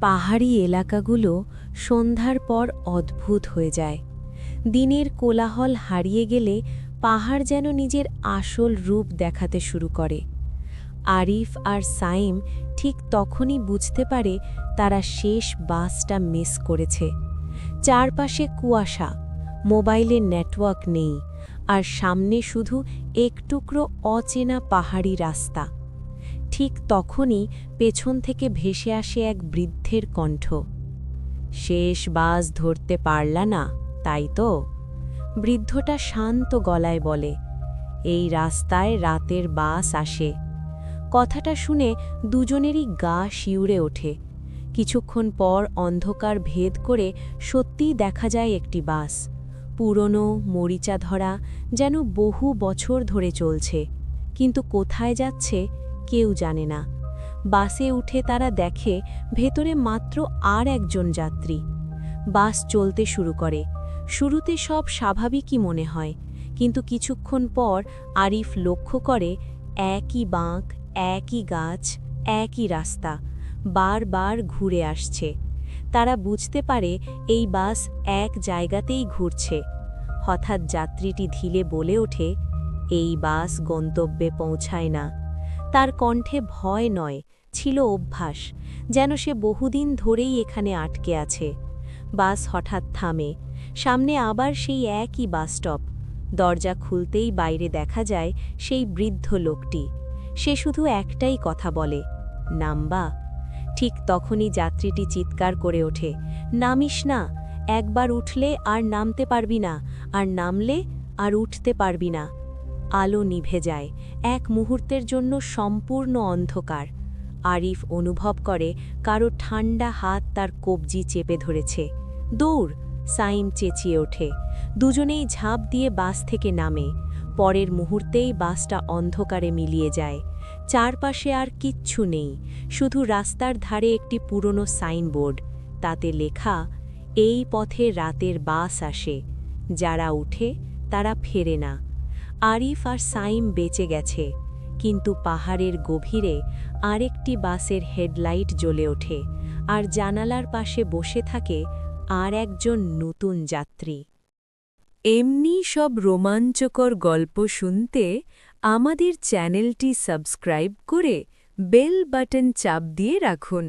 পাহাড়ি এলাকাগুলো সন্ধ্যার পর অদ্ভুত হয়ে যায়। দিনের কোলাহল হারিয়ে গেলে পাহাড় যেন নিজের আসল রূপ দেখাতে শুরু করে। আরিফ আর সাইম ঠিক তখনই বুঝতে পারে তারা শেষ বাসটা মিস করেছে। চারপাশে কুয়াশা, মোবাইলের নেটওয়ার্ক নেই, আর সামনে শুধু এক টুকরো অচেনা পাহাড়ি রাস্তা। ঠিক তখনই পেছন থেকে ভেসে আসে এক বৃদ্ধের কণ্ঠ। শেষ বাস ধরতে পারলা না, তাই তো? বৃদ্ধটা শান্ত গলায় বলে, এই রাস্তায় রাতের বাস আসে। কথাটা শুনে দুজনেরই গা শিউরে ওঠে। কিছুক্ষণ পর অন্ধকার ভেদ করে সত্যিই দেখা যায় একটি বাস, পুরনো, মরিচা ধরা, যেন বহু বছর ধরে চলছে, কিন্তু কোথায় যাচ্ছে কেউ জানে না। বাসে উঠে তারা দেখে ভেতরে মাত্র আর একজন যাত্রী। বাস চলতে শুরু করে। শুরুতে সব স্বাভাবিকই মনে হয়, কিন্তু কিছুক্ষণ পর আরিফ লক্ষ্য করে একই বাঁক, একই গাছ, একই রাস্তা বারবার ঘুরে আসছে। তারা বুঝতে পারে এই বাস এক জায়গাতেই ঘুরছে। হঠাৎ যাত্রীটি ধীরে বলে ওঠে, এই বাস গন্তব্যে পৌঁছায় না। তার কণ্ঠে ভয় নয়, ছিল অভ্যাস, যেন সে বহুদিন ধরেই এখানে আটকে আছে। বাস হঠাৎ থামে। সামনে আবার সেই একই বাসস্টপ। দরজা খুলতেই বাইরে দেখা যায় সেই বৃদ্ধ লোকটি। সে শুধু একটাই কথা বলে, নামবা। ঠিক তখনই যাত্রীটি চিৎকার করে ওঠে, নামিস না, একবার উঠলে আর নামতে পারবি না, আর নামলে আর উঠতে পারবি না। আলো নিভে যায়, এক মুহূর্তের জন্য সম্পূর্ণ অন্ধকার। আরিফ অনুভব করে কারো ঠান্ডা হাত তার কবজি চেপে ধরেছে। দৌড়! সাইম চেঁচিয়ে ওঠে। দুজনেই ঝাঁপ দিয়ে বাস থেকে নামে। পরের মুহূর্তেই বাসটা অন্ধকারে মিলিয়ে যায়। চারপাশে আর কিচ্ছু নেই, শুধু রাস্তার ধারে একটি পুরনো সাইনবোর্ড। তাতে লেখা, এই পথে রাতের বাস আসে, যারা উঠে তারা ফেরে না। আরিফ আর সাইম বেঁচে গেছে, কিন্তু পাহাড়ের গভীরে আরেকটি বাসের হেডলাইট জ্বলে ওঠে, আর জানালার পাশে বসে থাকে আর একজন নতুন যাত্রী। এমনি সব রোমাঞ্চকর গল্প শুনতে আমাদের চ্যানেলটি সাবস্ক্রাইব করে বেল বাটন চাপ দিয়ে রাখুন।